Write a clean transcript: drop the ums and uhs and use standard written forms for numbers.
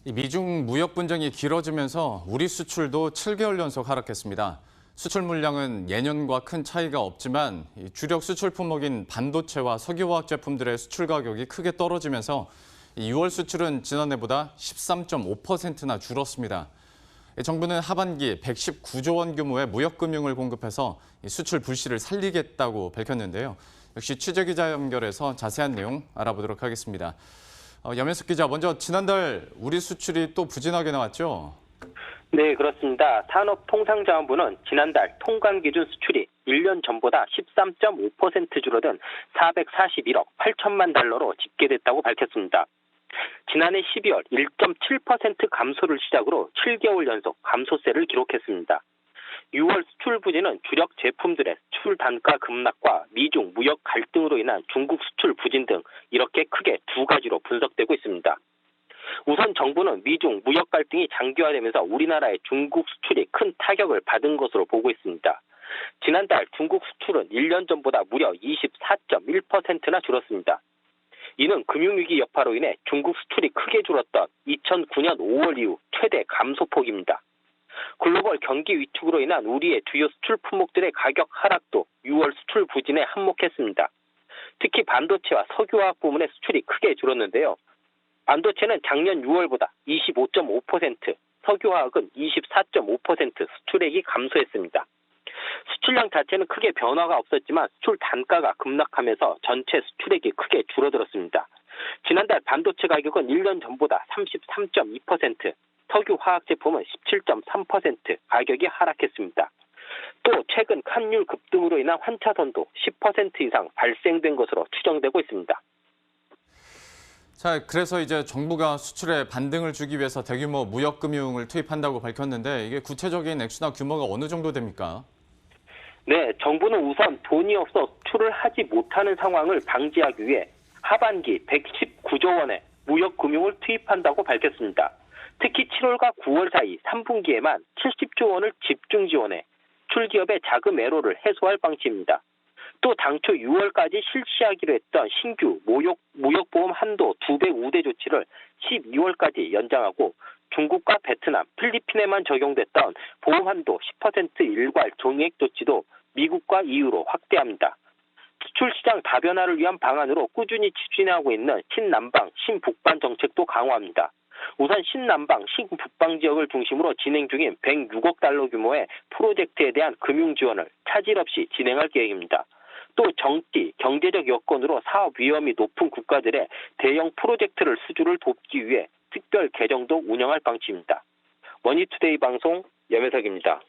이 미중 무역 분쟁이 길어지면서 우리 수출도 7개월 연속 하락했습니다. 수출 물량은 예년과 큰 차이가 없지만 주력 수출 품목인 반도체와 석유화학 제품들의 수출 가격이 크게 떨어지면서 6월 수출은 지난해보다 13.5%나 줄었습니다. 정부는 하반기 119조 원 규모의 무역금융을 공급해서 수출 불씨를 살리겠다고 밝혔는데요. 역시 취재기자 연결해서 자세한 내용 알아보도록 하겠습니다. 염혜숙 기자, 먼저 지난달 우리 수출이 또 부진하게 나왔죠? 네, 그렇습니다. 산업통상자원부는 지난달 통관기준 수출이 1년 전보다 13.5% 줄어든 441억 8천만 달러로 집계됐다고 밝혔습니다. 지난해 12월 1.7% 감소를 시작으로 7개월 연속 감소세를 기록했습니다. 6월 수출 부진은 주력 제품들의 수출 단가 급락과 미중 무역 갈등으로 인한 중국 수출 부진 등 이렇게 크게 두 가지로 분석되고 있습니다. 우선 정부는 미중 무역 갈등이 장기화되면서 우리나라의 중국 수출이 큰 타격을 받은 것으로 보고 있습니다. 지난달 중국 수출은 1년 전보다 무려 24.1%나 줄었습니다. 이는 금융위기 여파로 인해 중국 수출이 크게 줄었던 2009년 5월 이후 최대 감소폭입니다. 글로벌 경기 위축으로 인한 우리의 주요 수출 품목들의 가격 하락도 6월 수출 부진에 한몫했습니다. 특히 반도체와 석유화학 부문의 수출이 크게 줄었는데요. 반도체는 작년 6월보다 25.5%, 석유화학은 24.5% 수출액이 감소했습니다. 수출량 자체는 크게 변화가 없었지만 수출 단가가 급락하면서 전체 수출액이 크게 줄어들었습니다. 지난달 반도체 가격은 1년 전보다 33.2%, 석유화학 제품은 17.3% 가격이 하락했습니다. 또 최근 환율 급등으로 인한 환차선도 10% 이상 발생된 것으로 추정되고 있습니다. 자, 그래서 이제 정부가 수출에 반등을 주기 위해서 대규모 무역금융을 투입한다고 밝혔는데 이게 구체적인 액수나 규모가 어느 정도 됩니까? 네, 정부는 우선 돈이 없어 수출을 하지 못하는 상황을 방지하기 위해 하반기 119조 원의 무역금융을 투입한다고 밝혔습니다. 특히 7월과 9월 사이 3분기에만 70조 원을 집중 지원해 출기업의 자금 애로를 해소할 방침입니다. 또 당초 6월까지 실시하기로 했던 신규 무역보험 한도 2배 우대 조치를 12월까지 연장하고 중국과 베트남, 필리핀에만 적용됐던 보험 한도 10% 일괄 종이액 조치도 미국과 EU로 확대합니다. 수출 시장 다변화를 위한 방안으로 꾸준히 추진하고 있는 신남방, 신북방 정책도 강화합니다. 우선 신남방, 신북방 지역을 중심으로 진행 중인 106억 달러 규모의 프로젝트에 대한 금융 지원을 차질 없이 진행할 계획입니다. 또 정치, 경제적 여건으로 사업 위험이 높은 국가들의 대형 프로젝트를 수주를 돕기 위해 특별 계정도 운영할 방침입니다. 머니투데이 방송 염혜석입니다.